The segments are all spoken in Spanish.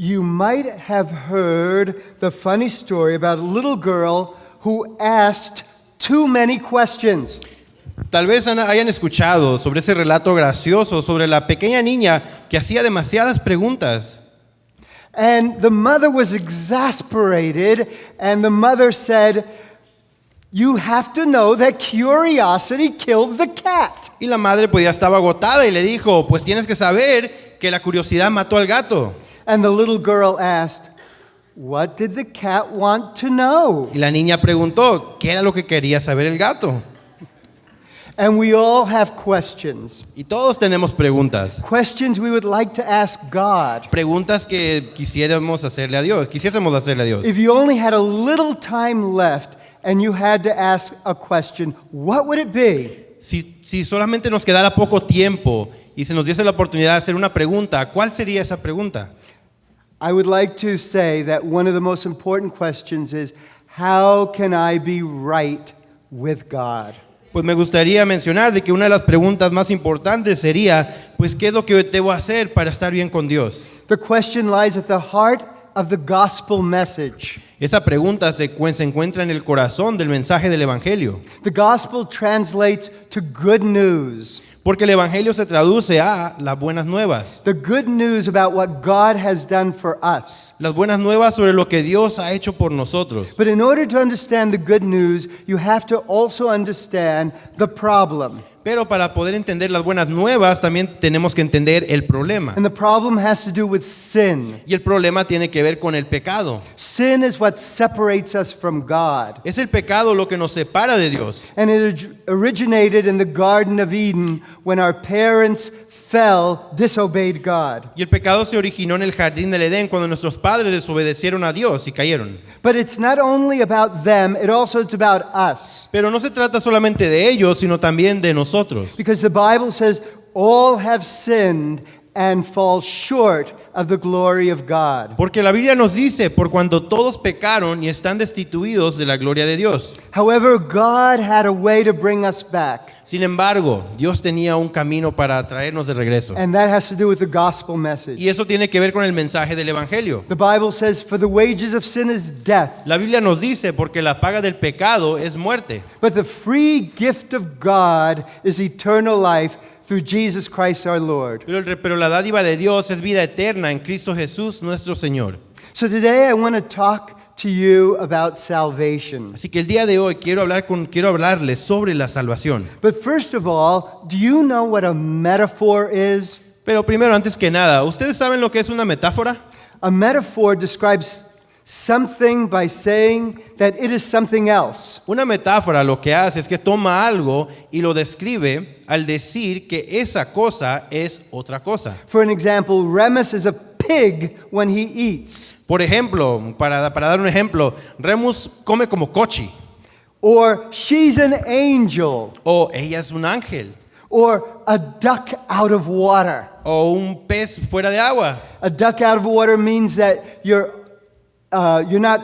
You might have heard the funny story about a little girl who asked too many questions. Tal vez hayan escuchado sobre ese relato gracioso sobre la pequeña niña que hacía demasiadas preguntas. And the mother was exasperated, and the mother said, "You have to know that curiosity killed the cat." Y la madre pues ya estaba agotada y le dijo, pues tienes que saber que la curiosidad mató al gato. And the little girl asked, "What did the cat want to know?" Y la niña preguntó, ¿qué era lo que quería saber el gato? And we all have questions. Y todos tenemos preguntas. Questions we would like to ask God. Preguntas que quisiésemos hacerle a Dios. If you only had a little time left and you had to ask a question, what would it be? Si solamente nos quedara poco tiempo y se nos diese la oportunidad de hacer una pregunta, ¿cuál sería esa pregunta? I would like to say that one of the most important questions is, how can I be right with God? Pues me gustaría mencionar de que una de las preguntas más importantes sería, pues, ¿qué es lo que debo hacer para estar bien con Dios? The question lies at the heart of the gospel message. Esa pregunta se encuentra en el corazón del mensaje del Evangelio. The gospel translates to good news. Porque el Evangelio se traduce a las buenas nuevas. The good news about what God has done for us. Las buenas nuevas sobre lo que Dios ha hecho por nosotros. But in order to understand the good news, you have to also understand the problem. Pero para poder entender las buenas nuevas, también tenemos que entender el problema. And the problem has to do with sin. Y el problema tiene que ver con el pecado. Sin is what separates us from God. Es el pecado lo que nos separa de Dios. And it originated in the Garden of Eden when our parents disobeyed God. Y el pecado se originó en el jardín del Edén cuando nuestros padres desobedecieron a Dios y cayeron. But it's not only about them, it's about us. Pero no se trata solamente de ellos, sino también de nosotros. Because the Bible says all have sinned and fall short of the glory of God. Porque la Biblia nos dice, por cuanto todos pecaron y están destituidos de la gloria de Dios. However, God had a way to bring us back. Sin embargo, Dios tenía un camino para traernos de regreso. And that has to do with the gospel message. Y eso tiene que ver con el mensaje del Evangelio. The Bible says, "For the wages of sin is death." La Biblia nos dice, porque la paga del pecado es muerte. But the free gift of God is eternal life through Jesus Christ our Lord. Pero la dádiva de Dios es vida eterna en Cristo Jesús nuestro Señor. So today I want to talk to you about salvation. Así que el día de hoy quiero hablarles sobre la salvación. But first of all, do you know what a metaphor is? Pero primero, antes que nada, ¿ustedes saben lo que es una metáfora? A metaphor describes something by saying that it is something else. Una metáfora lo que hace es que toma algo y lo describe al decir que esa cosa es otra cosa. For an example, Remus is a pig when he eats. Por ejemplo, para dar un ejemplo, Remus come como cochi. Or she's an angel. O ella es un ángel. Or a duck out of water. O un pez fuera de agua. A duck out of water means that you're not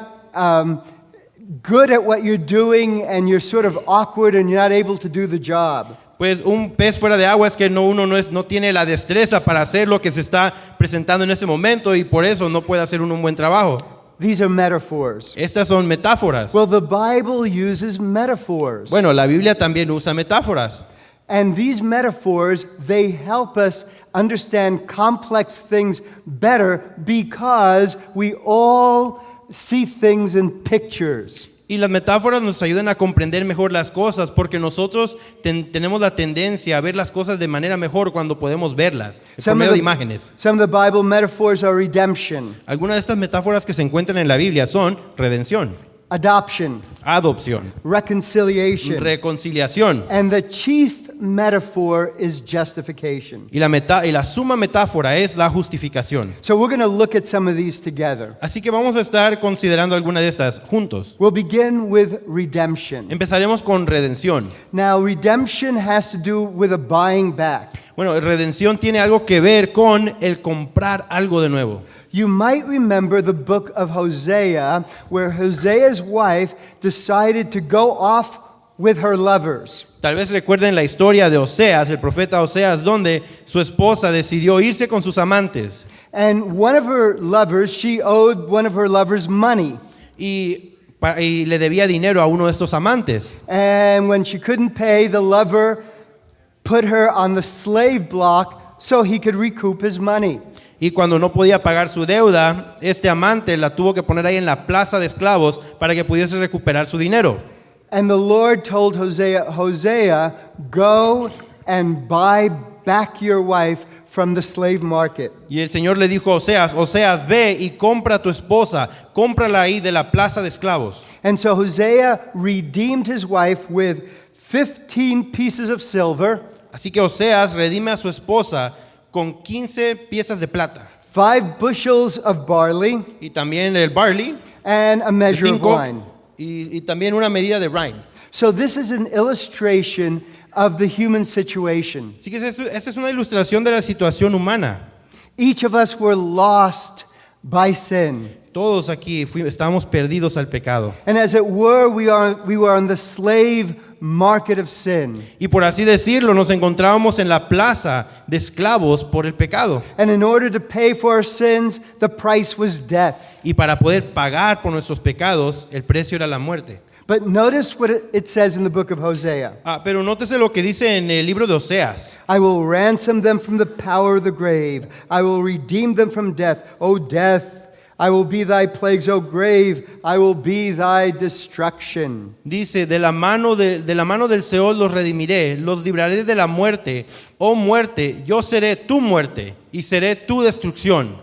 good at what you're doing and you're sort of awkward and you're not able to do the job. Pues un pez fuera de agua es que uno no tiene la destreza para hacer lo que se está presentando en ese momento y por eso no puede hacer un buen trabajo. These are metaphors. Estas son metáforas. Well, the Bible uses metaphors. Bueno, la Biblia también usa metáforas. And these metaphors, they help us understand complex things better because we all see things in pictures. Y las metáforas nos ayudan a comprender mejor las cosas porque nosotros tenemos la tendencia a ver las cosas de manera mejor cuando podemos verlas por medio de imágenes. Some of the Bible metaphors are redemption. Algunas de estas metáforas que se encuentran en la Biblia son redención, adoption, adopción, reconciliation, reconciliación. And the chief metaphor is justification. Y la suma metáfora es la justificación. So we're going to look at some of these together. Así que vamos a estar considerando alguna de estas juntos. We'll begin with redemption. Empezaremos con redención. Now, redemption has to do with a buying back. Bueno, redención tiene algo que ver con el comprar algo de nuevo. You might remember the book of Hosea, where Hosea's wife decided to go off with her lovers. Tal vez recuerden la historia de Oseas, el profeta Oseas, donde su esposa decidió irse con sus amantes. And one of her lovers, she owed one of her lovers money. y le debía dinero a uno de estos amantes. And when she couldn't pay, the lover put her on the slave block so he could recoup his money. Y cuando no podía pagar su deuda, este amante la tuvo que poner ahí en la plaza de esclavos para que pudiese recuperar su dinero. And the Lord told Hosea, go and buy back your wife from the slave market. Y el Señor le dijo a Oseas, ve y compra a tu esposa, cómprala ahí de la plaza de esclavos. And so Hosea redeemed his wife with 15 pieces of silver, Así que Oseas redime a su esposa con 15 piezas de plata 5 bushels of barley, y también el barley, and a measure of 5 wine. y también una medida de wine. So this is an illustration of the human situation. Así que esta es una ilustración de la situación humana. Each of us were lost by sin. Todos aquí estábamos perdidos al pecado. And as it were, we were on the slave market of sin. Y por así decirlo, nos encontrábamos en la plaza de esclavos por el pecado. And in order to pay for our sins, the price was death. Y para poder pagar por nuestros pecados, el precio era la muerte. But notice what it says in the book of Hosea. Pero nótese lo que dice en el libro de Oseas. I will ransom them from the power of the grave. I will redeem them from death. O death, I will be thy plagues. O grave, I will be thy destruction. Dice, de la mano del Seol los redimiré, los libraré de la muerte. Oh muerte, yo seré tu muerte y seré tu destrucción.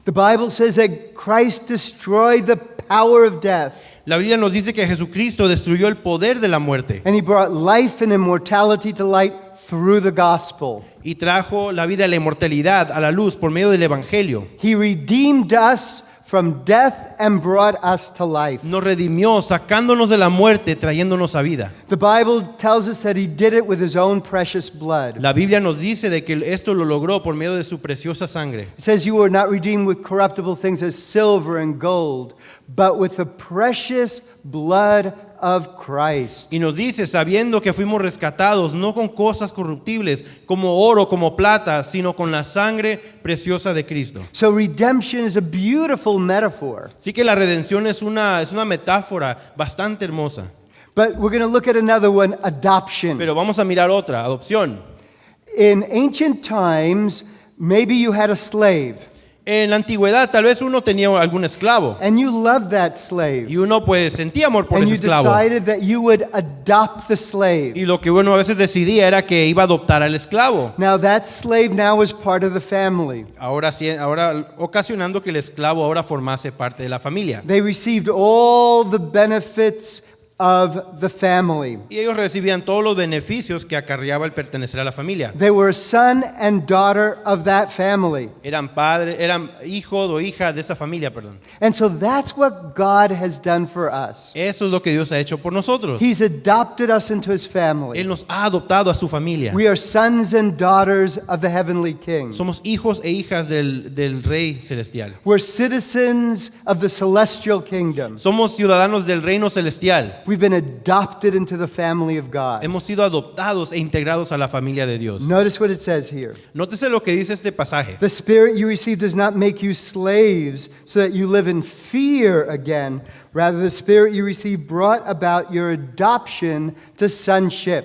The Bible says that Christ destroyed the power of death. La Biblia nos dice que Jesucristo destruyó el poder de la muerte And he brought life and immortality to light through the gospel. y trajo la vida y la inmortalidad a la luz por medio del Evangelio. He redeemed us from death and brought us to life. Nos redimió sacándonos de la muerte, trayéndonos a vida. The Bible tells us that he did it with his own precious blood. La Biblia nos dice de que esto lo logró por medio de su preciosa sangre. It says you were not redeemed with corruptible things as silver and gold, but with the precious blood of Christ. Y nos dice, sabiendo que fuimos rescatados no con cosas corruptibles como oro, como plata, sino con la sangre preciosa de Cristo. So redemption is a beautiful metaphor. Así que la redención es una metáfora bastante hermosa. But we're going to look at another one, adoption. Pero vamos a mirar otra, adopción. In ancient times, maybe you had a slave, En la antigüedad tal vez uno tenía algún esclavo and you loved that slave, y uno pues sentía amor por and ese you esclavo. decided that you would adopt the slave. Y lo que uno a veces decidía era que iba a adoptar al esclavo. Now that slave now is part of the family. Ahora ocasionando que el esclavo ahora formase parte de la familia. They received all the benefits of the family. Y ellos recibían todos los beneficios que acarreaba el pertenecer a la familia. They were son and daughter of that family. Eran hijos o hijas de esa familia, perdón. And so that's what God has done for us. Eso es lo que Dios ha hecho por nosotros. He's adopted us into his Él family. nos ha adoptado a su familia. We are sons and daughters of the heavenly King. Somos hijos e hijas del Rey Celestial. We're citizens of the celestial kingdom. Somos ciudadanos del reino celestial. We've been adopted into the family of God. Hemos sido adoptados e integrados a la familia de Dios. Notice what it says here. Nótese lo que dice este pasaje. The spirit you received does not make you slaves so that you live in fear again. Rather, the spirit you received brought about your adoption to sonship.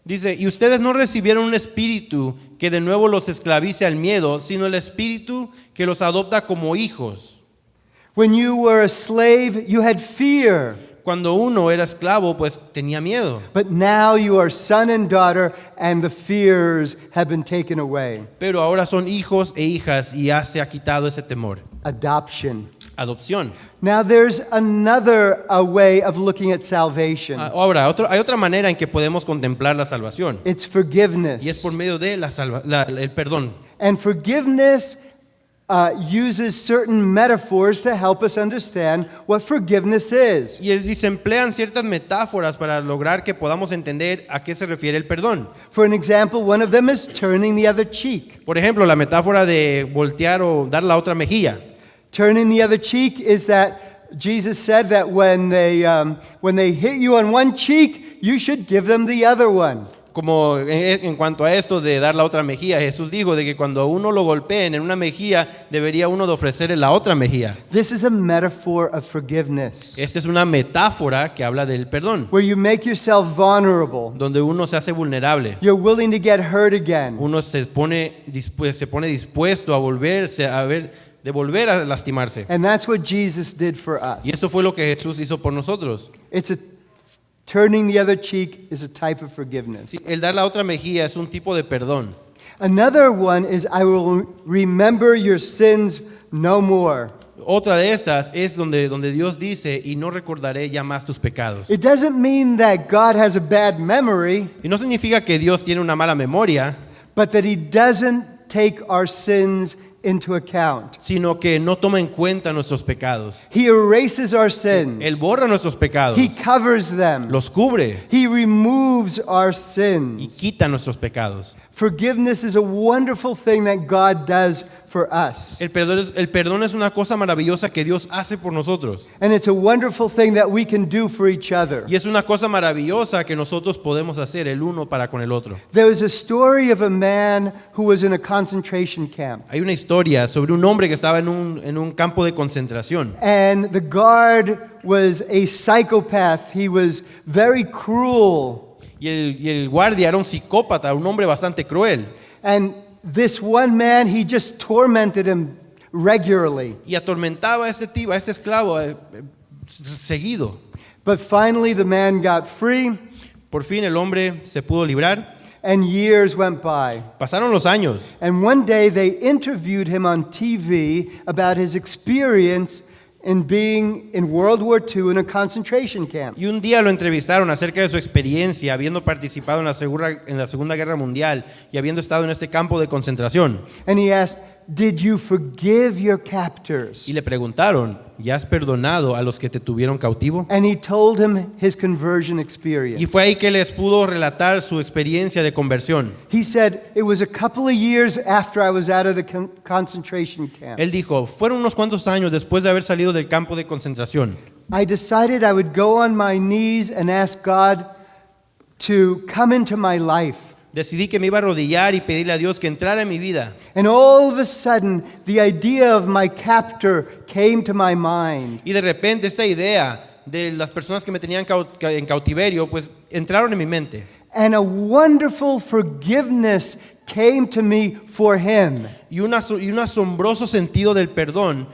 Dice, y ustedes no recibieron un espíritu que de nuevo los esclavice al miedo, sino el espíritu que los adopta como hijos. When you were a slave, you had fear. Cuando uno era esclavo, pues tenía miedo. But now you are son and daughter, and the fears have been taken away. Pero ahora son hijos e hijas y ya se ha quitado ese temor. Adoption. Adopción. Now there's another way of looking at salvation. Ahora, hay otra manera en que podemos contemplar la salvación. It's forgiveness. Y es por medio de el perdón. And forgiveness uses certain metaphors to help us understand what forgiveness is. Y él dice, emplean ciertas metáforas para lograr que podamos entender a qué se refiere el perdón. For an example, one of them is turning the other cheek. Por ejemplo, la metáfora de voltear o dar la otra mejilla. Turning the other cheek is that Jesus said that when they hit you on one cheek, you should give them the other one. como en cuanto a esto de dar la otra mejilla, Jesús dijo de que cuando a uno lo golpeen en una mejilla, debería uno de ofrecerle la otra mejilla. This is a metaphor of forgiveness, Esta es una metáfora que habla del perdón, where you make yourself vulnerable. donde uno se hace vulnerable. You're willing to get hurt again. Uno se pone dispuesto a volver a lastimarse. And that's what Jesus did for us. Y eso fue lo que Jesús hizo por nosotros. Turning the other cheek is a type of forgiveness. Sí, el dar la otra mejilla es un tipo de perdón. Another one is, I will remember your sins no more. Otra de estas es donde Dios dice, y no recordaré ya más tus pecados. It doesn't mean that God has a bad memory, Y no significa que Dios tiene una mala memoria, but that He doesn't take our sins into account. sino que no toma en cuenta nuestros pecados. He erases our sins. Él borra nuestros pecados, He covers them. los cubre He removes our y sins. quita nuestros pecados. Forgiveness is a wonderful thing that God does for us. El perdón es una cosa maravillosa que Dios hace por nosotros. And it's a wonderful thing that we can do for each other. Y es una cosa maravillosa que nosotros podemos hacer el uno para con el otro. There was a story of a man who was in a concentration camp. Hay una historia sobre un hombre que estaba en un campo de concentración. And the guard was a psychopath. He was very cruel. Y el guardia era un psicópata, un hombre bastante cruel. And this one man, he just tormented him regularly. Y atormentaba a este esclavo seguido. But finally, the man got free, Por fin el hombre se pudo librar. and years went by. Pasaron los años. And one day, they interviewed him on TV about his experience in being in World War II in a concentration camp. Y un día lo entrevistaron acerca de su experiencia, habiendo participado en la Segunda Guerra Mundial y habiendo estado en este campo de concentración. And he asked, "Did you forgive your captors?" Y le preguntaron, ¿ya has perdonado a los que te tuvieron cautivo? And he told him his conversion experience. Y fue ahí que les pudo relatar su experiencia de conversión. He said, "It was a couple of years after I was out of the concentration camp. Él dijo, fueron unos cuantos años después de haber salido del campo de concentración. I decided I would go on my knees and ask God to come into my life. Decidí que me iba a arrodillar y pedirle a Dios que entrara en mi vida. And all of a sudden, the idea of my captor came to my mind. Y de repente esta idea de las personas que me tenían en cautiverio, pues entraron en mi mente. And a wonderful forgiveness came to me for him. Y un asombroso sentido del perdón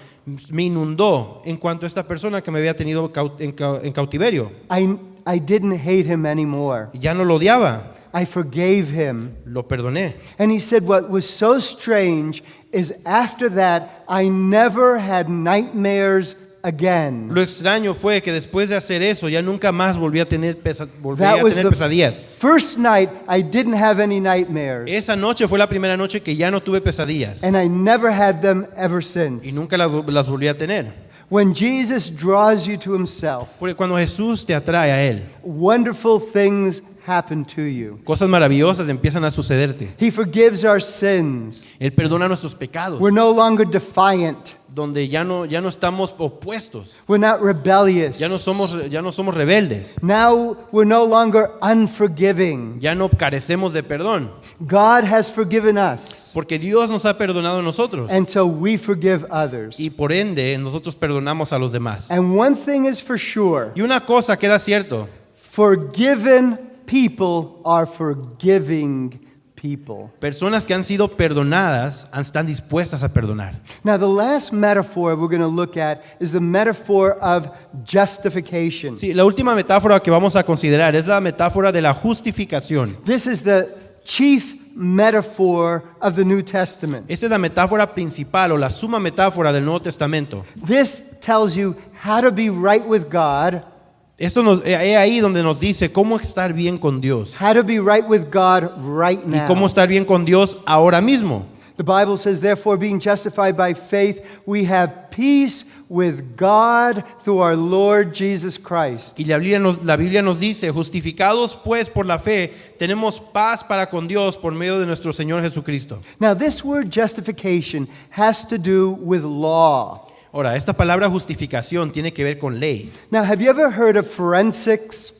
me inundó en cuanto a esta persona que me había tenido en cautiverio. I didn't hate him anymore. Y ya no lo odiaba, I forgave him. lo perdoné. And he said, what was so strange is after that, I never had nightmares again. Lo extraño fue que después de hacer eso ya nunca más volví a tener That was the pesadillas. first night I didn't have any nightmares. Esa noche fue la primera noche que ya no tuve pesadillas And I never had them ever y since. nunca las volví a tener. When Jesus draws you to himself, Porque cuando Jesús te atrae a Él, wonderful things happen to you. cosas maravillosas empiezan a sucederte. He forgives our sins. Él perdona nuestros pecados, We're no longer defiant. donde ya no estamos opuestos, We're not rebellious. ya no somos rebeldes, Now we're no longer unforgiving. ya no carecemos de perdón, God has forgiven us. porque Dios nos ha perdonado a nosotros And so we forgive others. y por ende nosotros perdonamos a los demás. And one thing is for sure, Y una cosa queda cierto, forgiven people are forgiving people. personas que han sido perdonadas están dispuestas a perdonar. Now, the last metaphor we're going to look at is the metaphor of justification. Sí, la última metáfora que vamos a considerar es la metáfora de la justificación. This is the chief metaphor of the New Testament. Esta es la metáfora principal o la suma metáfora del Nuevo Testamento. This tells you how to be right with God, Esto es ahí donde nos dice cómo estar bien con Dios how to be right with God right y cómo now. estar bien con Dios ahora mismo. The Bible says, therefore, being justified by faith, we have peace with God through our Lord Jesus Christ. Y la Biblia nos dice, justificados pues por la fe, tenemos paz para con Dios por medio de nuestro Señor Jesucristo. Now, this word justification has to do with law. Ahora, esta palabra justificación tiene que ver con ley. Now, have you ever heard of forensics?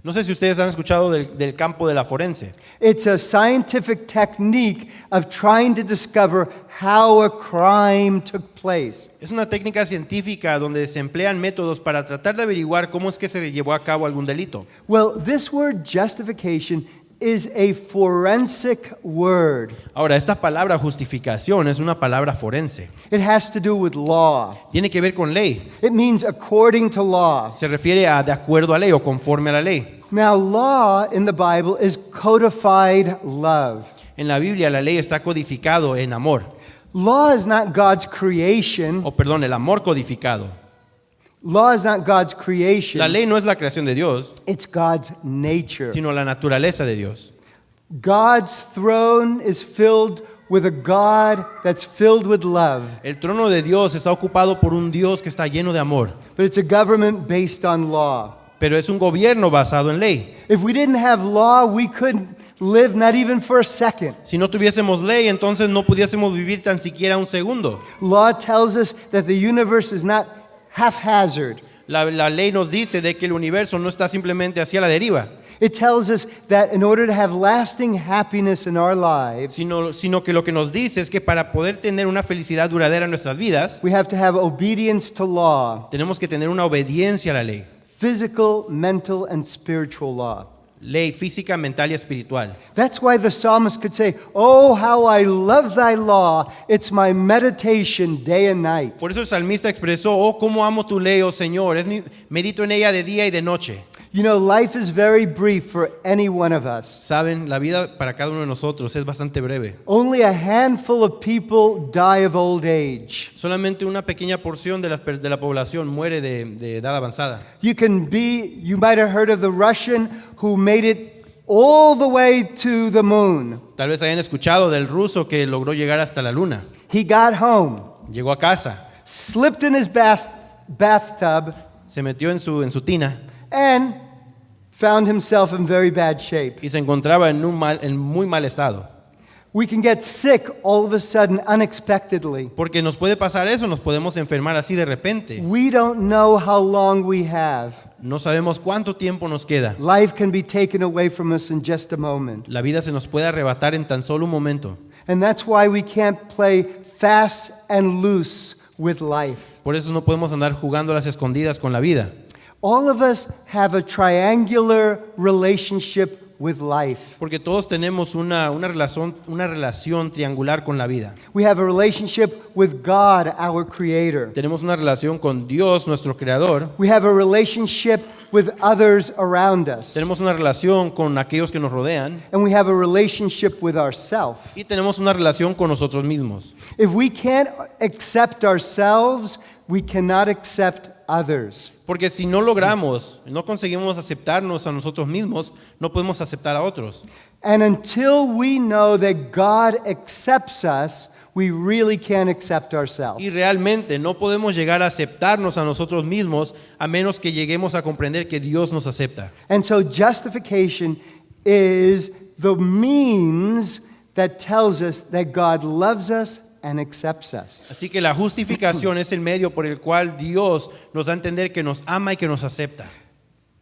No sé si ustedes han escuchado del campo de la forense. It's a scientific technique of trying to discover how a crime took place. Es una técnica científica donde se emplean métodos para tratar de averiguar cómo es que se llevó a cabo algún delito. Well, this word justification is a forensic word. Ahora, esta palabra justificación es una palabra forense. It has to do with law. Tiene que ver con ley. It means according to law. Se refiere a de acuerdo a ley o conforme a la ley. Now, law in the Bible is codified love. En la Biblia la ley está codificado en amor. Law is not God's creation. O perdón, el amor codificado. Law is not God's creation. La ley no es la creación de Dios, It's God's nature. sino la naturaleza de Dios. God's throne is filled with a God that's filled with love. El trono de Dios está ocupado por un Dios que está lleno de amor, But it's a government based on law. pero es un gobierno basado en ley. If we didn't have law, we couldn't live not even for a second. Si no tuviésemos ley, entonces no pudiésemos vivir tan siquiera un segundo. Law tells us that the universe is not haphazard. La ley nos dice de que el universo no está simplemente hacia la deriva, It tells us that in order to have lasting happiness in our lives, sino que lo que nos dice es que para poder tener una felicidad duradera en nuestras vidas, we have to have obedience to law, tenemos que tener una obediencia a la ley. physical, mental, and spiritual law. Ley física, mental y espiritual. That's why the psalmist could say, "Oh, how I love thy law. It's my meditation day and night." Por eso el salmista expresó, oh, cómo amo tu ley, oh Señor, medito en ella de día y de noche. You know, life is very brief for any one of us. Saben, la vida para cada uno de nosotros es bastante breve. Only a handful of people die of old age. Solamente una pequeña porción de la población muere de edad avanzada. You might have heard of the Russian who made it all the way to the moon. Tal vez hayan escuchado del ruso que logró llegar hasta la luna. He got home, Llegó a casa, slipped in his bathtub, se metió en su tina and found himself in very bad shape. y se encontraba en muy mal estado. We can get sick all of a sudden unexpectedly. Porque nos puede pasar eso, nos podemos enfermar así de repente. We don't know how long we have. No sabemos cuánto tiempo nos queda. Life can be taken away from us in just a moment. La vida se nos puede arrebatar en tan solo un momento. And that's why we can't play fast and loose with life. Por eso no podemos andar jugando a las escondidas con la vida. All of us have a triangular relationship with life. Porque todos tenemos una relación triangular con la vida. We have a relationship with God, our Creator. Tenemos una relación con Dios, nuestro Creador. We have a relationship with others around us. Tenemos una relación con aquellos que nos rodean. And we have a relationship with ourselves. Y tenemos una relación con nosotros mismos. If we can't accept ourselves, we cannot accept others. Porque si no conseguimos aceptarnos a nosotros mismos, no podemos aceptar a otros. And until we know that God accepts us, we really can't accept ourselves. Y realmente no podemos llegar a aceptarnos a nosotros mismos a menos que lleguemos a comprender que Dios nos acepta. And so justification is the means that tells us that God loves us and accepts us. Así que la justificación es el medio por el cual Dios nos da a entender que nos ama y que nos acepta.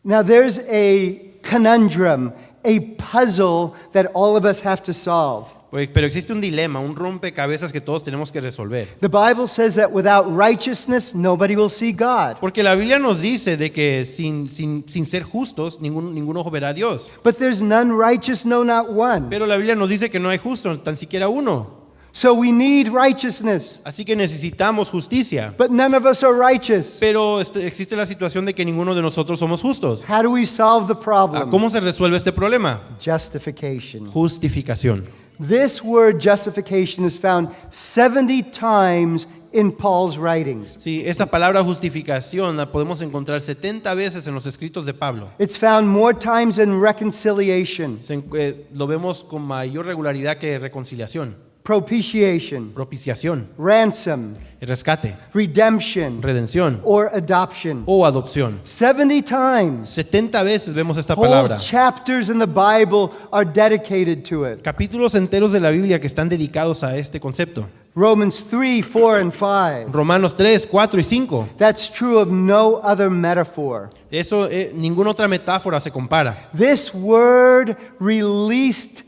Now there's a conundrum, a puzzle that all of us have to solve. Pero existe un dilema, un rompecabezas que todos tenemos que resolver. The Bible says that without righteousness, nobody will see God. Porque la Biblia nos dice de que sin ser justos, ningún ojo verá a Dios. But there's none righteous, no, not one. Pero la Biblia nos dice que no hay justo, tan siquiera uno. So we need righteousness. Así que necesitamos justicia. But none of us are righteous. Pero existe la situación de que ninguno de nosotros somos justos. How do we solve the problem? ¿Cómo se resuelve este problema? Justification. Justificación. This word justification is found 70 times in Paul's writings. Sí, esta palabra justificación la podemos encontrar 70 veces en los escritos de Pablo. It's found more times in reconciliation, Lo vemos con mayor regularidad que reconciliación, propitiation, propiciación, ransom, rescate, redemption, redención or adoption. o adopción. 70 times. 70 veces vemos esta Whole palabra. chapters in the Bible are dedicated to it. Capítulos enteros de la Biblia que están dedicados a este concepto. Romans 3, 4, and 5. Romanos 3, 4 y 5. That's true of no other metaphor. Eso, ninguna otra metáfora se compara. This word released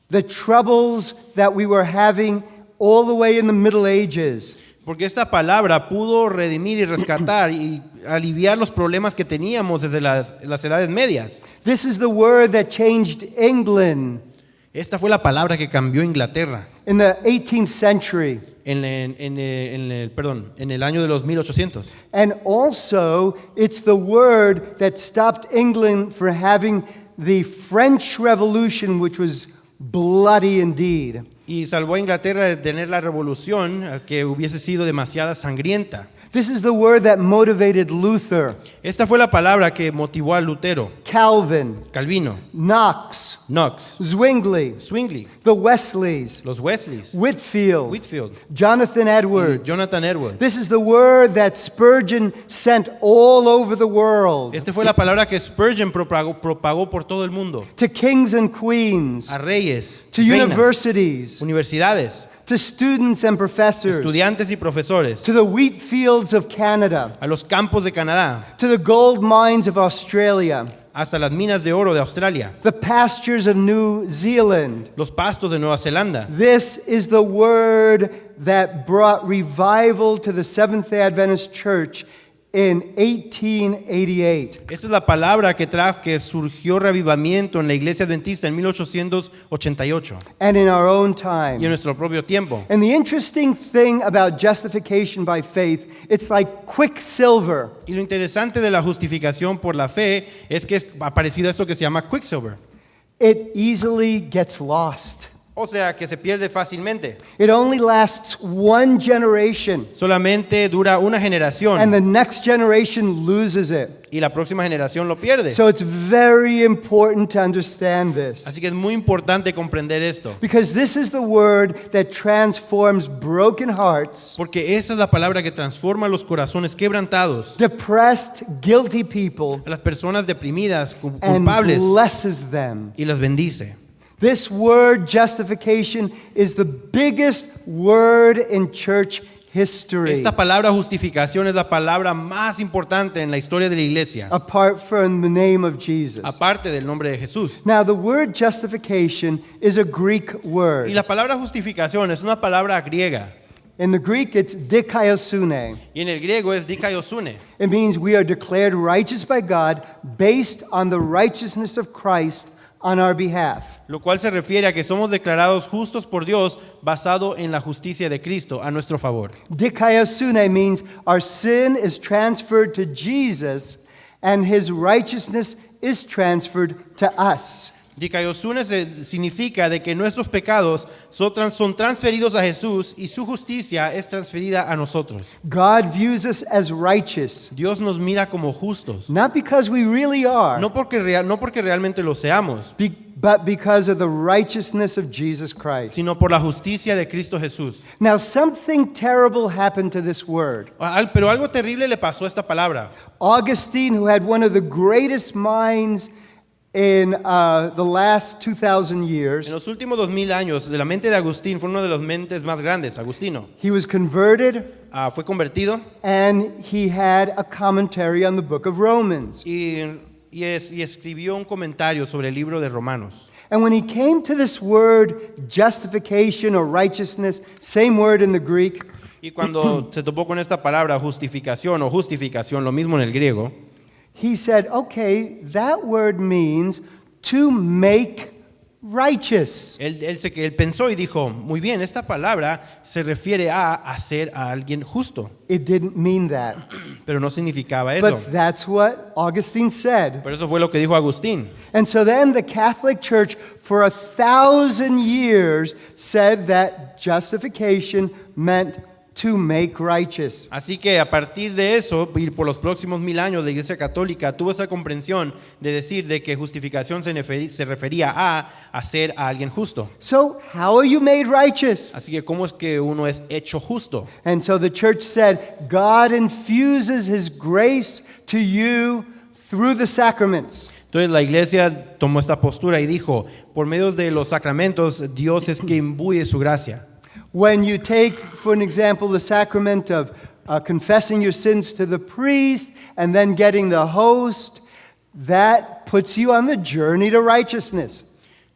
the troubles that we were having all the way in the Middle Ages. Porque esta palabra pudo redimir y rescatar y aliviar los problemas que teníamos desde las edades medias. This is the word that changed England Esta fue la palabra que cambió Inglaterra in the 18th century. en el año de los 1800. And also, it's the word that stopped England from having the French Revolution, which was bloody indeed. Y salvó a Inglaterra de tener la revolución que hubiese sido demasiada sangrienta. This is the word that motivated Luther, Esta fue la palabra que motivó a Lutero, Calvin, Calvino, Knox, Knox, Zwingli, Zwingli, the Wesleys, los Wesleys, Whitfield, Whitfield, Jonathan y Edwards. Jonathan Edwards. This is the word that Spurgeon sent all over the world Esta fue la palabra que Spurgeon propagó por todo el mundo, to kings and queens, a reyes, to reinas, universities, universidades, to students and professors, estudiantes y profesores, to the wheat fields of Canada, a los campos de Canadá, to the gold mines of Australia, hasta las minas de oro de Australia, the pastures of New Zealand. los pastos de Nueva Zelanda. This is the word that brought revival to the Seventh-day Adventist Church in 1888. Esta es la palabra que surgió revivamiento en la iglesia adventista en 1888 And in our own y en time. nuestro propio tiempo. And the interesting thing about justification by faith, it's like quicksilver. Y lo interesante de la justificación por la fe es que es parecido a esto que se llama quicksilver. It easily gets lost. O sea, que se pierde fácilmente. It only lasts one generation, Solamente dura una generación and the next generation loses it. y la próxima generación lo pierde. So it's very important to understand this. Así que es muy importante comprender esto. Because this is the word that transforms broken hearts, Porque esa es la palabra que transforma los corazones quebrantados, depressed, guilty people, a las personas deprimidas, and culpables, blesses them. y las bendice. This word, justification, is the biggest word in church history, Esta palabra justificación es la palabra más importante en la historia de la iglesia, apart from the name of Jesus. aparte del nombre de Jesús. Now, the word justification is a Greek Y word. la palabra justificación es una palabra griega. In the Greek, it's dikaiosune. Y en el griego es dikaiosune. It means we are declared righteous by God based on the righteousness of Christ on our behalf. Lo cual se refiere a que somos declarados justos por Dios basado en la justicia de Cristo a nuestro favor. Dikaiosune means our sin is transferred to Jesus and his righteousness is transferred to us. Dikaiosune significa de que nuestros pecados son transferidos a Jesús y su justicia es transferida a nosotros. God views us as righteous, Dios nos mira como justos, not because we really are, no porque realmente lo seamos, but because of the righteousness of Jesus Christ. sino por la justicia de Cristo Jesús. Now, something terrible happened to this word. Pero algo terrible le pasó a esta palabra. Augustine, who had one of the greatest minds in the last 2,000 En years, los últimos 2000 años, de la mente de Agustín, fue uno de los mentes más grandes, Agustino. he was converted Fue convertido and he had a commentary on the book of Romans. y escribió un comentario sobre el libro de Romanos. And when he came to this word, justification or righteousness, same word in the Greek, Y cuando se topó con esta palabra justificación o justificación, lo mismo en el griego, he said, okay, that word means to make righteous. él pensó y dijo, muy bien, esta palabra se refiere a hacer a alguien justo, It didn't mean that. pero no significaba eso. But that's what Augustine said. Pero eso fue lo que dijo Agustín. And so then the Catholic Church for 1,000 years said that justification meant to make righteous. Así que a partir de eso, y por los próximos 1000 años, la Iglesia Católica tuvo esa comprensión de decir de que justificación se refería a hacer a alguien justo. So how are you made righteous? Así que ¿cómo es que uno es hecho justo? And so the church said, God infuses his grace to you through the sacraments. Entonces la Iglesia tomó esta postura y dijo, por medio de los sacramentos, Dios es que imbuye su gracia. When you take, for an example, the sacrament of confessing your sins to the priest and then getting the host, that puts you on the journey to righteousness.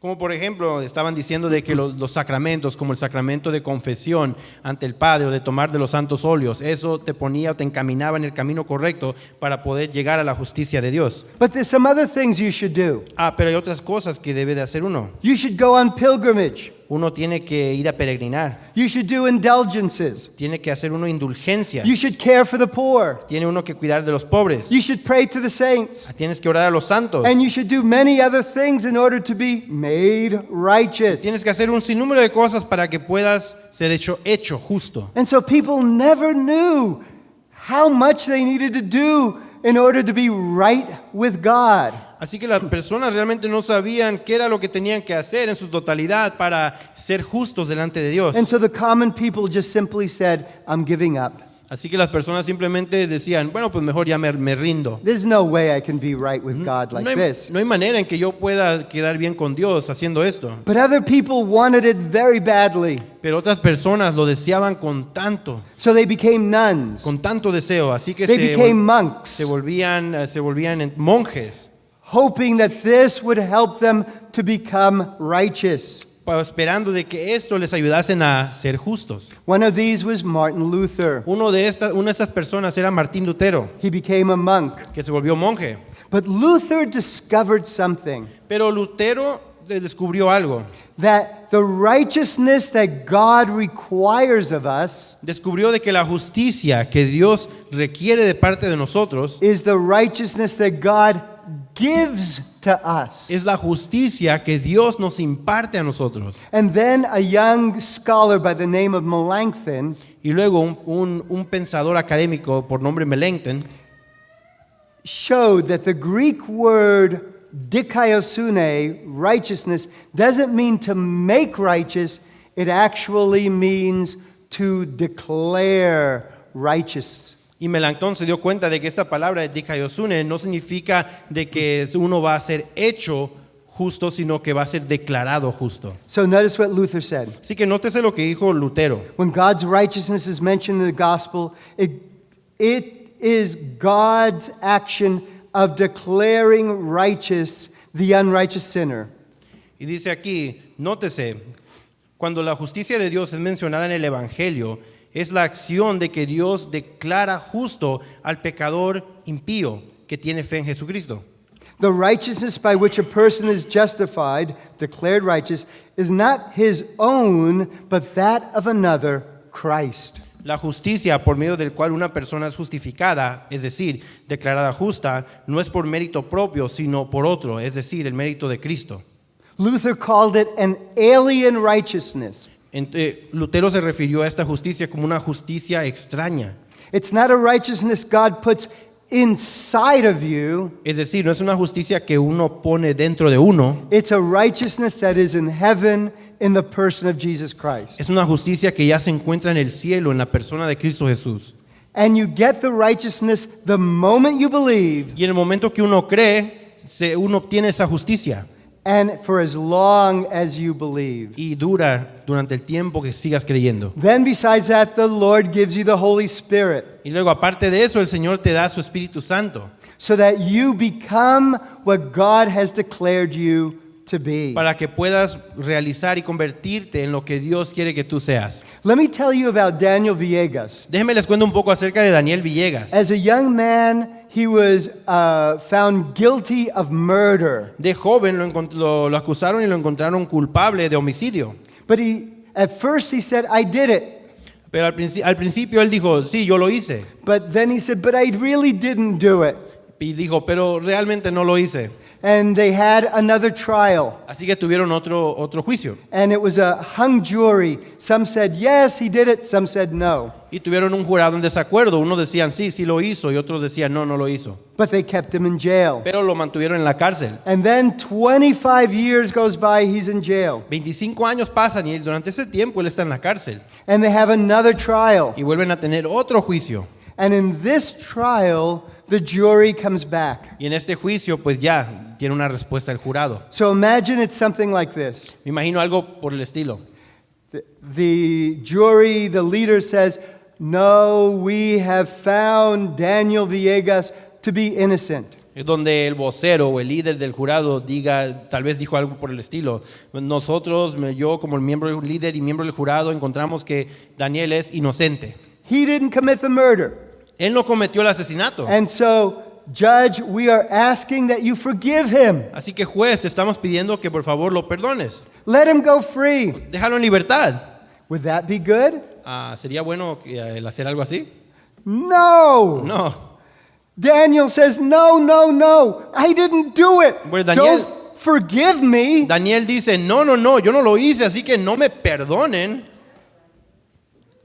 Como por ejemplo, estaban diciendo de que los sacramentos, como el sacramento de confesión ante el Padre o de tomar de los santos óleos, eso te ponía o te encaminaba en el camino correcto para poder llegar a la justicia de Dios. But there's some other things you should do. Pero hay otras cosas que debe de hacer uno. You should go on pilgrimage. Uno tiene que ir a peregrinar, You should do indulgences. tiene que hacer uno indulgencia, You should care for the poor. tiene uno que cuidar de los pobres, You should pray to the saints. tienes que orar a los santos, And you should do many other things in order to be made righteous. tienes que hacer un sinnúmero de cosas para que puedas ser hecho justo. And so people never knew how much they needed to do in order to be right with God. Así que las personas realmente no sabían qué era lo que tenían que hacer en su totalidad para ser justos delante de Dios. And so the common people just simply said, I'm giving up. Así que las personas simplemente decían, bueno, pues mejor ya me rindo. There's no way I can be right with God like this. No hay manera en que yo pueda quedar bien con Dios haciendo esto. But other people wanted it very badly. Pero otras personas lo deseaban con tanto nuns. con tanto deseo. Así que They became monks, se volvían monjes, hoping that this would help them to become righteous. esperando de que esto les ayudasen a ser justos. One of these was Martin Luther. Una de estas personas era Martín Lutero, He became a monk. que se volvió monje. But Luther discovered something, Pero Lutero descubrió algo. that the righteousness that God requires of us Descubrió de que la justicia que Dios requiere de parte de nosotros is the righteousness that God gives to us. es la justicia que Dios nos imparte a nosotros. And then a young scholar by the name of Melanchthon Y luego un pensador académico por nombre Melanchthon showed that the Greek word dikaiosune, righteousness, doesn't mean to make righteous, it actually means to declare righteous. Y Melanchthon se dio cuenta de que esta palabra de dikaiosune no significa de que uno va a ser hecho justo, sino que va a ser declarado justo. So notice what Luther said. Así que nótese lo que dijo Lutero. When God's righteousness is mentioned in the gospel, it is God's action of declaring righteous the unrighteous sinner. Y dice aquí, nótese, cuando la justicia de Dios es mencionada en el Evangelio, es la acción de que Dios declara justo al pecador impío que tiene fe en Jesucristo. The righteousness by which a person is justified, declared righteous, is not his own, but that of another, Christ. La justicia por medio del cual una persona es justificada, es decir, declarada justa, no es por mérito propio, sino por otro, es decir, el mérito de Cristo. Luther called it an alien righteousness. Lutero se refirió a esta justicia como una justicia extraña. It's not a righteousness God puts inside of you. Es decir, no es una justicia que uno pone dentro de uno, It's a righteousness that is in heaven in the person of Jesus Christ. es una justicia que ya se encuentra en el cielo, en la persona de Cristo Jesús. And you get the righteousness the moment you believe Y en el momento que uno cree, uno obtiene esa justicia. and for as long as you believe. Y dura durante el tiempo que sigas creyendo. Then besides that, the Lord gives you the Holy Spirit Y luego, aparte de eso, el Señor te da su Espíritu Santo so that you become what God has declared you to be. para que puedas realizar y convertirte en lo que Dios quiere que tú seas. Let me tell you about Daniel Villegas. Déjenme les cuento un poco acerca de Daniel Villegas. As a young man, he was found guilty of murder. De joven lo acusaron y lo encontraron culpable de homicidio. But at first he said, I did it. Pero al principio él dijo, sí, yo lo hice. But then he said, but I really didn't do it. Y dijo, pero realmente no lo hice. And they had another trial. Así que tuvieron otro juicio. And it was a hung jury. Some said, yes, he did it. Some said, no. Y tuvieron un jurado en desacuerdo. Unos decían, sí, sí lo hizo. Y otros decían, no, no lo hizo. But they kept him in jail. Pero lo mantuvieron en la cárcel. And then 25 years goes by, he's in jail. 25 años pasan y durante ese tiempo él está en la cárcel. And they have another trial. Y vuelven a tener otro juicio. And in this trial, the jury comes back. Y en este juicio, pues ya tiene una respuesta el jurado. So imagine it's something like this. Me imagino algo por el estilo. The jury, the leader says, no, we have found Daniel Villegas to be innocent. Es donde el vocero o el líder del jurado diga, tal vez dijo algo por el estilo. Nosotros, yo como el miembro líder y miembro del jurado, encontramos que Daniel es inocente. He didn't commit the murder. Él no cometió el asesinato. And so, Judge, we are asking that you forgive him. Así que juez, te estamos pidiendo que por favor lo perdones. Let him go free. Déjalo en libertad. Would that be good? ¿Sería bueno el hacer algo así? No. No. Daniel says, no, no, no. I didn't do it. Pues Daniel- Don't forgive me. Daniel dice, no, yo no lo hice, así que no me perdonen,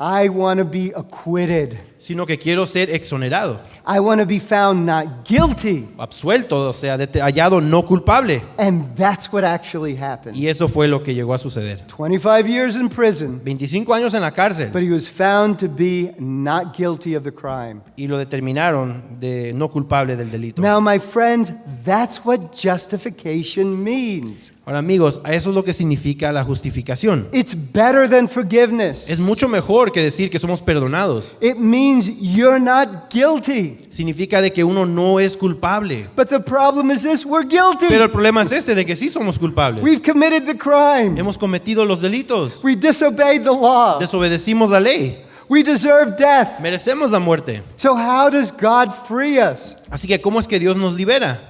I want to be acquitted. sino que quiero ser exonerado, I want to be found not guilty. absuelto, o sea, hallado no culpable. And that's what actually happened. Y eso fue lo que llegó a suceder. 25 years in prison, 25 años en la cárcel but he was found to be not guilty of the crime. y lo determinaron de no culpable del delito. Now, my friends, that's what justification means. Ahora amigos, eso es lo que significa la justificación. It's better than forgiveness. Es mucho mejor que decir que somos perdonados. It means you're not guilty. Significa de que uno no es culpable. But the problem is this, we're guilty. Pero el problema es de que sí somos culpables. We've committed the crime. Hemos cometido los delitos. We disobeyed the law. Desobedecimos la ley. We deserve death. Merecemos la muerte. So how does God free us? Así que ¿cómo es que Dios nos libera?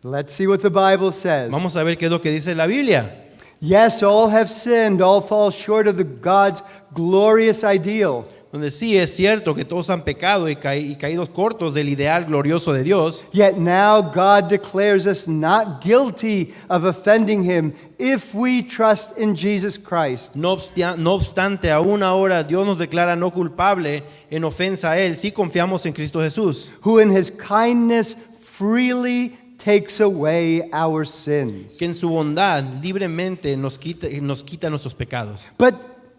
Let's see what the Bible says. Vamos a ver qué es lo que dice la Biblia. Yes, all have sinned, all fall short of the God's glorious ideal. Donde sí es cierto que todos han pecado y caídos cortos del ideal glorioso de Dios. Yet now God declares us not guilty of offending him if we trust in Jesus Christ, No obstante, aún ahora Dios nos declara no culpable en ofensa a Él si confiamos en Cristo Jesús, who in his kindness freely takes away our sins. que en su bondad libremente nos quita nuestros pecados. But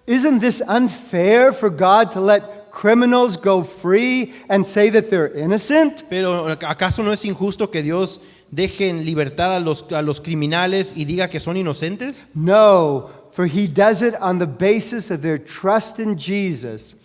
isn't this unfair for God to let criminals go free and say that they're innocent? Pero ¿acaso no es injusto que Dios deje en libertad a los criminales y diga que son inocentes? No, for he does it on the basis of their trust in Jesus,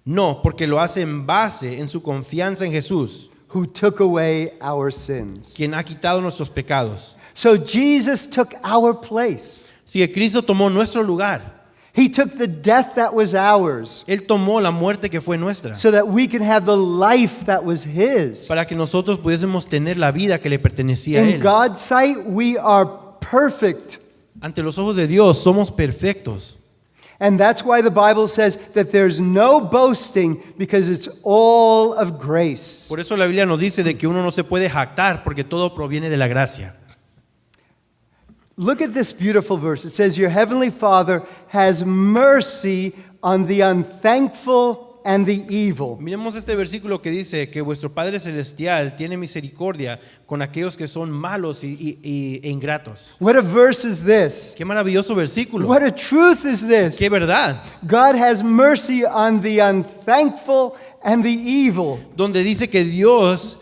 No, porque lo hace en base en su confianza en Jesús, who took away our sins. quien ha quitado nuestros pecados. So Jesus took our place. Si Cristo tomó nuestro lugar, He took the death that was ours Él tomó la muerte que fue nuestra, so that we can have the life that was his. para que nosotros pudiésemos tener la vida que le pertenecía a In Él. God's sight, we are perfect. Ante los ojos de Dios somos perfectos. And that's why the Bible says that there's no boasting because it's all of grace. Por eso la Biblia nos dice de que uno no se puede jactar porque todo proviene de la gracia. Look at this beautiful verse. It says, your heavenly Father has mercy on the unthankful and the evil. Miremos este versículo que dice que vuestro Padre Celestial tiene misericordia con aquellos que son malos e ingratos. What a verse is this? Qué maravilloso versículo. What a truth is this? Qué verdad. God has mercy on the unthankful and the evil. Donde dice que Dios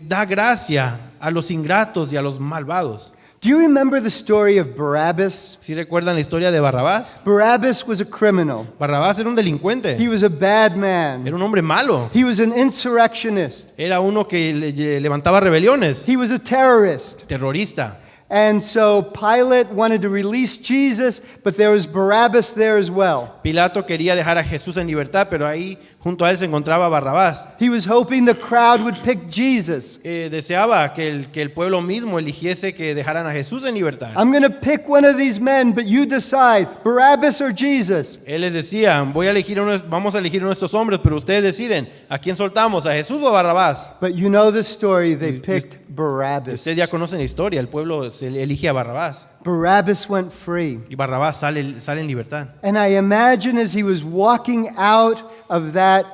da gracia a los ingratos y a los malvados. Do you remember the story of Barabbas? ¿Sí recuerdan la historia de Barrabás? Barabbas was a criminal. Barrabás era un delincuente. He was a bad man. Era un hombre malo. He was an insurrectionist. Era uno que levantaba rebeliones. He was a terrorist. Terrorista. And so Pilate wanted to release Jesus, but there was Barabbas there as well. Pilato quería dejar a Jesús en libertad, pero ahí junto a él se encontraba Barrabás. He was hoping the crowd would pick Jesus. Deseaba que el pueblo mismo eligiese que dejaran a Jesús en libertad. I'm going to pick one of these men, but you decide, Barabbas or Jesus. Él les decía, vamos a elegir uno de estos hombres, pero ustedes deciden, ¿a quién soltamos? ¿A Jesús o a Barrabás? But you know the story, they picked Barabbas. Ustedes ya conocen la historia, el pueblo se elige a Barrabás. Barabbas went free. Y Barrabás sale en libertad. And I imagine as he was walking out of that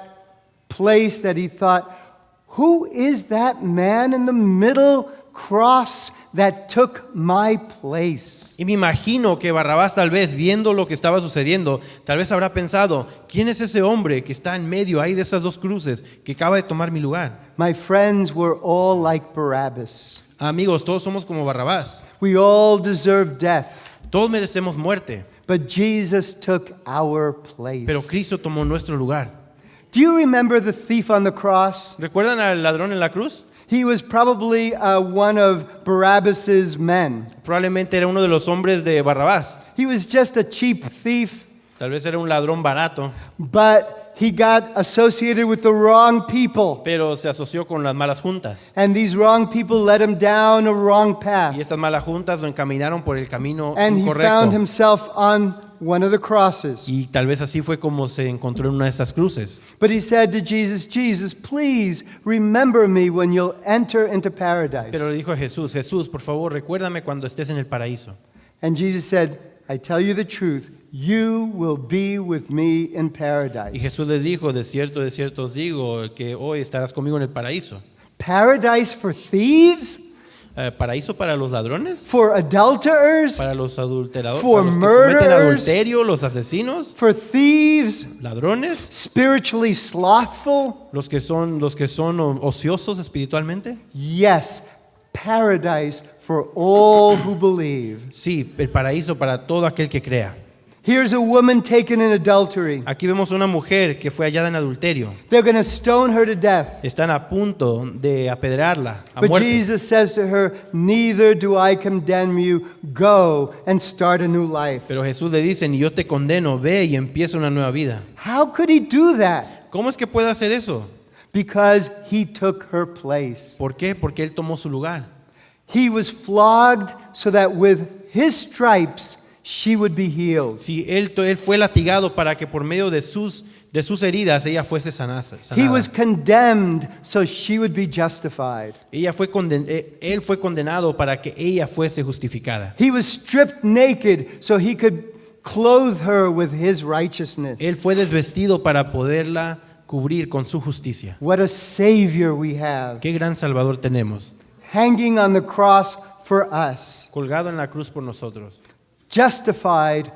place that he thought, who is that man in the middle cross that took my place? Y me imagino que Barrabás tal vez viendo lo que estaba sucediendo, tal vez habrá pensado, ¿quién es ese hombre que está en medio ahí de esas dos cruces que acaba de tomar mi lugar? My friends, we're all like Barabbas. Amigos, todos somos como Barrabás. We all deserve death. Todos merecemos muerte. But Jesus took our place. Pero Cristo tomó nuestro lugar. Do you remember the thief on the cross? ¿Recuerdan al ladrón en la cruz? He was probably one of Barabbas's men. Probablemente era uno de los hombres de Barrabás. He was just a cheap thief, Tal vez era un ladrón barato, but he got associated with the wrong people. pero se asoció con las malas juntas. And these wrong people led him down a wrong Y path. estas malas juntas lo encaminaron por el camino And he found incorrecto. himself on one of the crosses. Y tal vez así fue como se encontró en una de estas cruces. But he said to Jesus, Jesus, please remember me when you'll enter into paradise. Pero le dijo a Jesús, Jesús, por favor, recuérdame cuando estés en el paraíso. And Jesus said, I tell you the truth, you will be with me in Y paradise. Jesús les dijo, de cierto os digo, que hoy estarás conmigo en el paraíso. Paradise for thieves? ¿Paraíso para los ladrones? For adulterers? ¿Para los adulteradores? For ¿Para los que cometen murderers? adulterio? ¿Los asesinos? For thieves? ¿Ladrones? Spiritually slothful? ¿Los que son ociosos espiritualmente? Yes, paradise for all who believe. Sí, el paraíso para todo aquel que crea. Here's a woman taken in adultery. Aquí vemos una mujer que fue hallada en adulterio. They're going to stone her to death. Están a punto de apedrearla a But muerte. Jesus says to her, neither do I condemn you. Go and start a new life. Pero Jesús le dice, ni yo te condeno, ve y empieza una nueva vida. How could he do that? ¿Cómo es que puede hacer eso? Because he took her place. ¿Por qué? Porque Él tomó su lugar. He was flogged so that with his stripes she would be healed. Si él fue latigado para que por medio de sus heridas ella fuese sanada. He was condemned so she would be justified. Él fue condenado para que ella fuese justificada. He was stripped naked so he could clothe her with his righteousness. Él fue desvestido para poderla cubrir con su justicia. What a Savior we have, Qué gran Salvador tenemos, hanging on the cross for us, colgado en la cruz por nosotros, justified,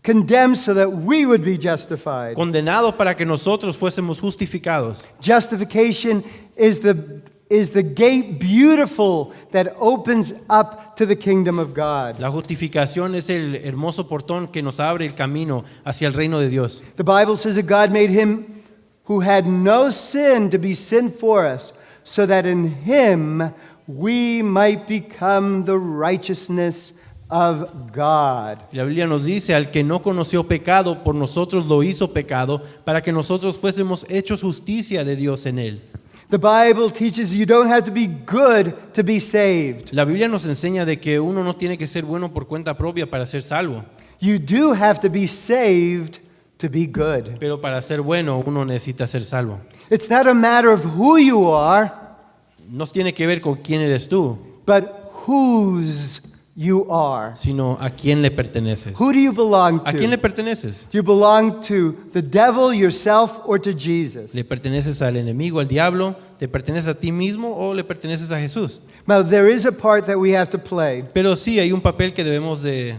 condemned so that we would be justified. condenado para que nosotros fuésemos justificados. Justification is the gate beautiful that opens up to the kingdom of God. La justificación es el hermoso portón que nos abre el camino hacia el reino de Dios. The Bible says that God made him who had no sin to be sin for us, so that in him we might become the righteousness of God. La Biblia nos dice, al que no conoció pecado, por nosotros lo hizo pecado, para que nosotros fuésemos hechos justicia de Dios en él. The Bible teaches you don't have to be good to be saved. La Biblia nos enseña de que uno no tiene que ser bueno por cuenta propia para ser salvo, You do have to be saved to be good. pero para ser bueno uno necesita ser salvo. It's not a matter of who you are, No tiene que ver con quién eres tú, but whose you are. sino a quién le perteneces. Who do you belong ¿A quién le to? perteneces? Do you belong to the devil, yourself, or to Jesus? ¿Le perteneces al enemigo, al diablo? ¿Te perteneces a ti mismo o le perteneces a Jesús? Now, there is a part that we have to play, Pero sí hay un papel que debemos de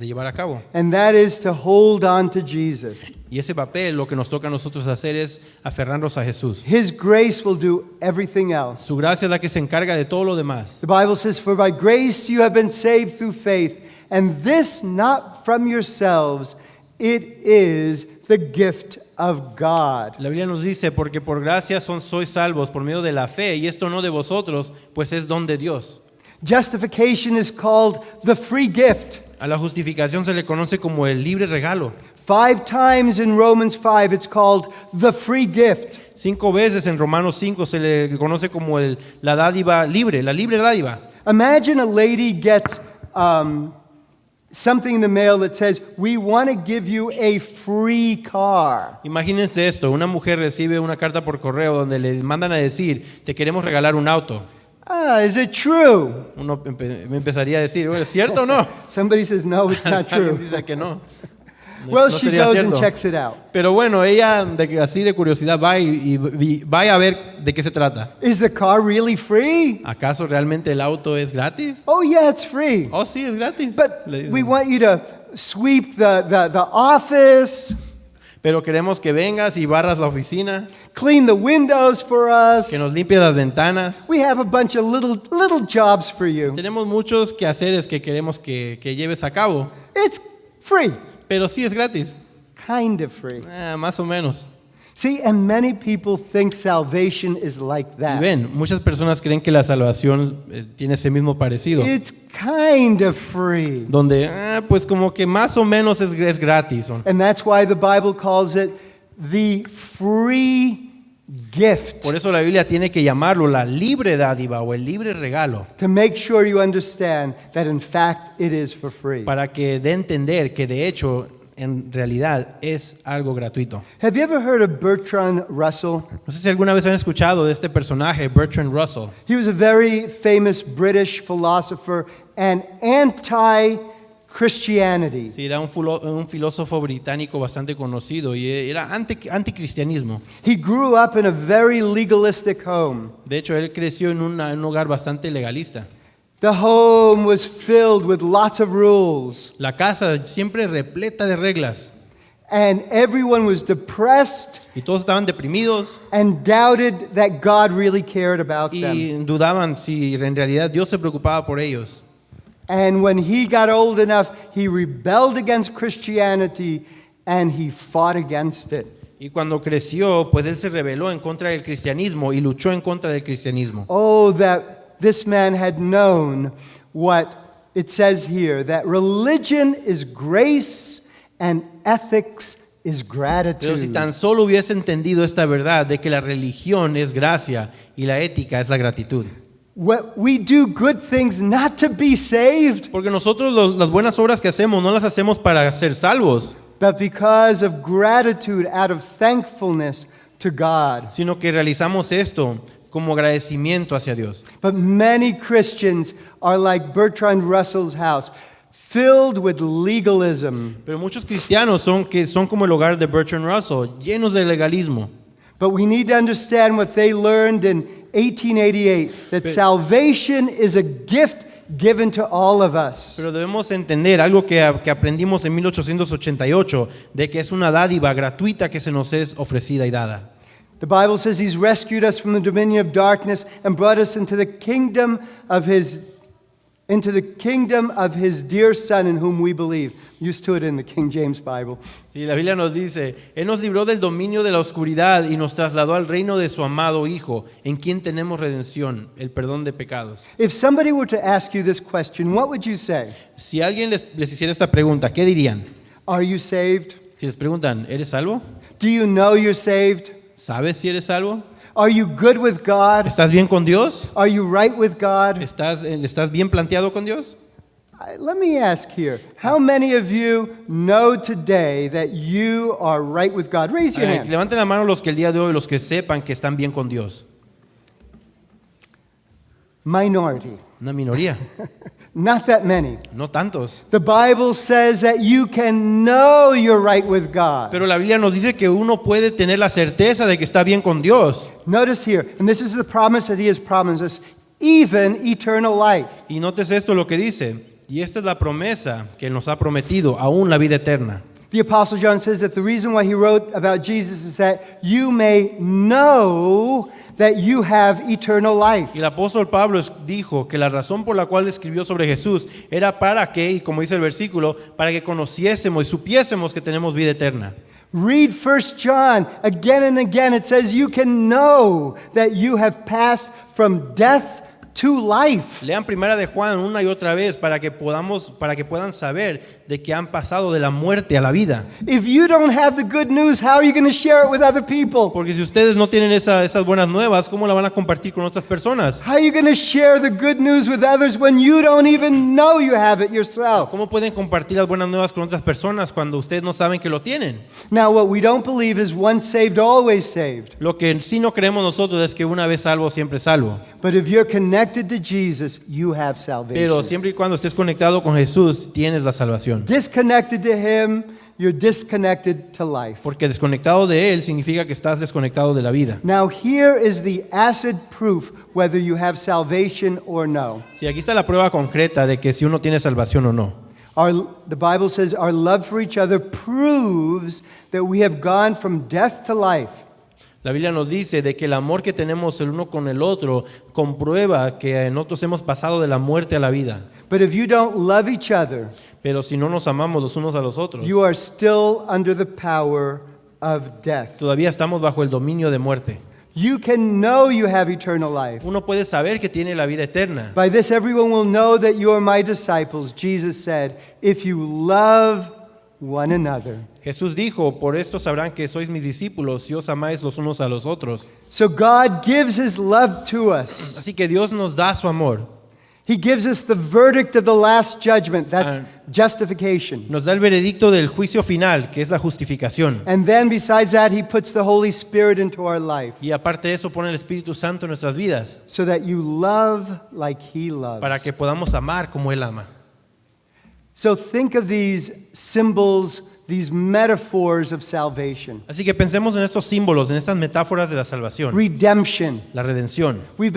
llevar a cabo. and that is to hold on to Jesus. Y ese papel lo que nos toca a nosotros hacer es aferrarnos a Jesús. His grace will do everything else. Su gracia es la que se encarga de todo lo demás. The Bible says, for by grace you have been saved through faith, and this not from yourselves, it is the gift of God. La Biblia nos dice, porque por gracia sois salvos por medio de la fe, y esto no de vosotros, pues es don de Dios. Justification is called the free gift. A la justificación se le conoce como el libre regalo. 5 times in Romans 5, it's called the free gift. 5 veces en Romanos 5 se le conoce como la dádiva libre, la libre dádiva. Imagine a lady gets something in the mail that says, we want to give you a free car. Imagínense esto, una mujer recibe una carta por correo donde le mandan a decir, te queremos regalar un auto. Is it true? Uno me empezaría a decir, ¿es cierto o no? Somebody says, no, it's not Alguien true. dice que no. Well, No she sería goes and cierto. checks it out. Pero bueno, ella así de curiosidad va y va a ver de qué se trata. Is the car really free? ¿Acaso realmente el auto es gratis? Oh, yeah, it's free. Oh, sí, es gratis. But Le dicen. we want you to sweep the office. pero queremos que vengas y barras la oficina, clean the windows for us. que nos limpies las ventanas. We have a bunch of little jobs for you. Tenemos muchos quehaceres que queremos que lleves a cabo, It's free, pero sí es gratis, kind of free. más o menos. See, and many people think salvation is like Y that. ven, muchas personas creen que la salvación tiene ese mismo parecido, It's kind of free. donde pues como que más o menos es gratis. And that's why the Bible calls it the free gift. Por eso la Biblia tiene que llamarlo la libre dádiva o el libre regalo, To make sure you understand that in fact it is for free. para que dé a entender que de hecho en realidad es algo gratuito. Have you ever heard of Bertrand Russell? No sé si alguna vez han escuchado de este personaje, Bertrand Russell. He was a very famous British philosopher and anti-Christianity. Sí, era un filósofo británico bastante conocido y era anticristianismo. He grew up in a very legalistic home. De hecho, él creció en un hogar bastante legalista. The home was filled with lots of rules, La casa siempre repleta de reglas and everyone was depressed y todos estaban deprimidos and doubted that God really cared about them. y dudaban si en realidad Dios se preocupaba por ellos. And when he got old enough, he rebelled against Christianity and he fought against it. Y cuando creció, pues él se rebeló en contra del cristianismo y luchó en contra del cristianismo. Oh, that this man had known what it says here, that religion is grace and ethics is Pero si gratitude. tan solo hubiese entendido esta verdad de que la religión es gracia y la ética es la gratitud. We do good things not to be saved, Porque nosotros las buenas obras que hacemos no las hacemos para ser salvos, but because of gratitude, out of thankfulness to God. sino que realizamos esto como agradecimiento hacia Dios. But many Christians are like Bertrand Russell's house, filled with legalism. Pero muchos cristianos son como el hogar de Bertrand Russell, llenos de legalismo. But we need to understand what they learned in 1888, that salvation is a gift given to all of us. Pero debemos entender algo que aprendimos en 1888, de que es una dádiva gratuita que se nos es ofrecida y dada. The Bible says he's rescued us from the dominion of darkness and brought us into the kingdom of his dear Son in whom we believe. Used to it in the King James Bible. Sí, la Biblia nos dice, Él nos libró del dominio de la oscuridad y nos trasladó al reino de su amado Hijo, en quien tenemos redención, el perdón de pecados. If somebody were to ask you this question, what would you say? Si alguien les hiciera esta pregunta, ¿qué dirían? Are you saved? Si les preguntan, ¿eres salvo? Do you know you're saved? ¿Sabes si eres salvo? Are you good with God? ¿Estás bien con Dios? Are you right with God? ¿Estás bien planteado con Dios? Let me ask here, how many of you know today that you are right with God? Raise your hand. Levanten la mano los que el día de hoy, los que sepan que están bien con Dios. Minority. Una minoría, Not that many. no tantos. The Bible says that you can know you're right with God. Pero la Biblia nos dice que uno puede tener la certeza de que está bien con Dios. Notice here, and this is the promise that He has promised us, even eternal life. Y notes esto lo que dice. Y esta es la promesa que nos ha prometido, aún la vida eterna. The Apostle John says that the reason why he wrote about Jesus is that you may know that you have eternal life. Y el apóstol Pablo dijo que la razón por la cual escribió sobre Jesús era para que, y como dice el versículo, para que conociésemos y supiésemos que tenemos vida eterna. Read 1 John again and again. It says you can know that you have passed from death to life. Lean primera de Juan una y otra vez para que puedan saber de que han pasado de la muerte a la vida. If you don't have the good news, how are you going to share it with other people? Porque si ustedes no tienen esas buenas nuevas, ¿cómo la van a compartir con otras personas? How are you going to share the good news with others when you don't even know you have it yourself? ¿Cómo pueden compartir las buenas nuevas con otras personas cuando ustedes no saben que lo tienen? Now, what we don't believe is once saved, always saved. Lo que sí no creemos nosotros es que una vez salvo, siempre salvo. But if you're connected to Jesus, you have Pero salvation. siempre y cuando estés conectado con Jesús, tienes la salvación. Disconnected to Him, you're disconnected to life. Porque desconectado de Él significa que estás desconectado de la vida. Now, here is the acid proof whether you have salvation or no. Si aquí está la prueba concreta de que si uno tiene salvación o no. The Bible says our love for each other proves that we have gone from death to life. La Biblia nos dice de que el amor que tenemos el uno con el otro comprueba que nosotros hemos pasado de la muerte a la vida. But if you don't love each other, Pero si no nos amamos los unos a los otros, you are still under the power of death. todavía estamos bajo el dominio de muerte. You can know you have eternal life. Uno puede saber que tiene la vida eterna. By this everyone will know that you are my disciples, Jesus said, if you love one another. Jesús dijo, por esto sabrán que sois mis discípulos si os amáis los unos a los otros. So God gives his love to us. Así que Dios nos da su amor. He gives us the verdict of the last judgment. That's Ah. justification. Nos da el veredicto del juicio final, que es la justificación. And then besides that, he puts the Holy Spirit into our life Y aparte de eso pone el Espíritu Santo en nuestras vidas so that you love like he para loves. que podamos amar como Él ama. So think of these symbols, these metaphors of salvation. Así que pensemos en estos símbolos, en estas metáforas de la salvación, Redemption. la redención. We've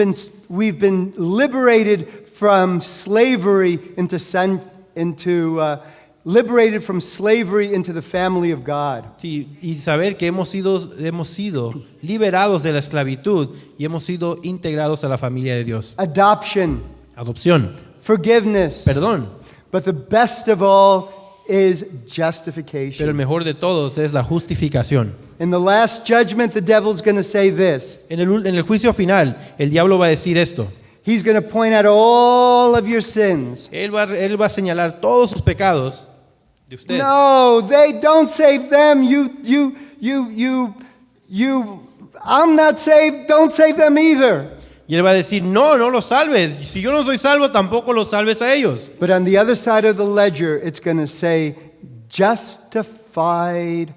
been liberated from slavery liberated from slavery into the family of God. Sí, y saber que hemos sido liberados de la esclavitud y hemos sido integrados a la familia de Dios. Adoption, Adopción, forgiveness. perdón, But the best of all is pero el justification. mejor de todos es la justificación. In the last judgment, the devil's going to say this. En el juicio final, el diablo va a decir esto. He's going to point out all of your sins. Él va a señalar todos sus pecados de usted. No, they don't save them. I'm not saved. Don't save them either. Y él va a decir, no los salves. Si yo no soy salvo, tampoco los salves a ellos. But on the other side of the ledger, it's going to say, justified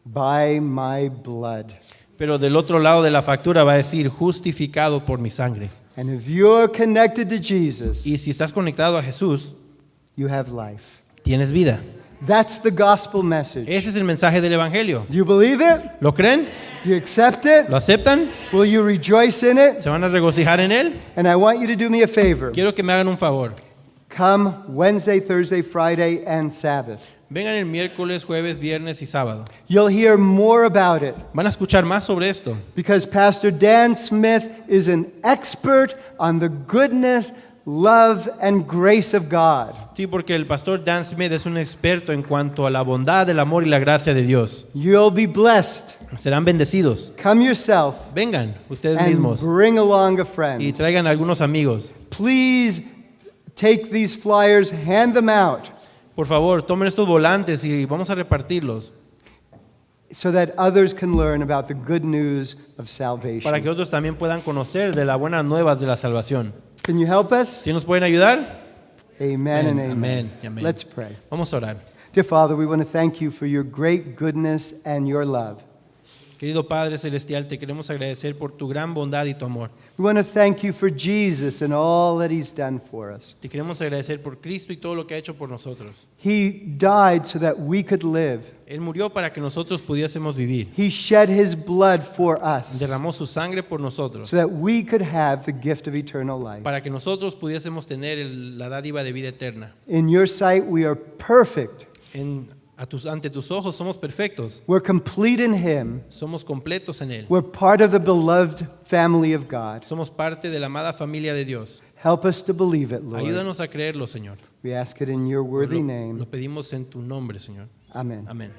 by my blood. Pero del otro lado de la factura va a decir, justificado por mi sangre. And if you're connected to Jesus, Y si estás conectado a Jesús, you have life. tienes vida. That's the gospel message. Ese es el mensaje del Evangelio. Do you believe it? ¿Lo creen? Do you accept it? ¿Lo aceptan? Will you rejoice in it? ¿Se van a regocijar en él? And I want you to do me a favor. Quiero que me hagan un favor. Come Wednesday, Thursday, Friday, and Sabbath. Vengan el miércoles, jueves, viernes y sábado. You'll hear more about it Van a escuchar más sobre esto. because Pastor Dan Smith is an expert on the goodness, love, and grace of God. Sí, porque el pastor Dan Smith es un experto en cuanto a la bondad, el amor y la gracia de Dios. You'll be blessed. Serán bendecidos. Come yourself Vengan ustedes and mismos bring along a y friend. traigan algunos amigos. Please take these flyers, hand them out Por favor, tomen estos volantes y vamos a repartirlos so that others can learn about the good news of salvation. para que otros también puedan conocer de las buenas nuevas de la salvación. Can you help us? ¿Sí nos pueden ayudar? Amen and Amén, amen. amén. Let's pray. Vamos a orar. Dear Father, we want to thank you for your great goodness and your love. Querido Padre Celestial, te queremos agradecer por tu gran bondad y tu amor. We want to thank you for Jesus and all that he's done for us. Te queremos agradecer por Cristo y todo lo que ha hecho por nosotros. He died so that we could live. Él murió para que nosotros pudiésemos vivir. He shed his blood for us Derramó su sangre por nosotros so that we could have the gift of eternal life. para que nosotros pudiésemos tener la dádiva de vida eterna. In your sight, we are perfect. Ante tus ojos somos perfectos, We're complete in him. somos completos en Él. We're part of the beloved family of God. Somos parte de la amada familia de Dios. Help us to believe it, Lord. Ayúdanos a creerlo, Señor. We ask it in your worthy Lo name. pedimos en tu nombre, Señor. Amen. Amén.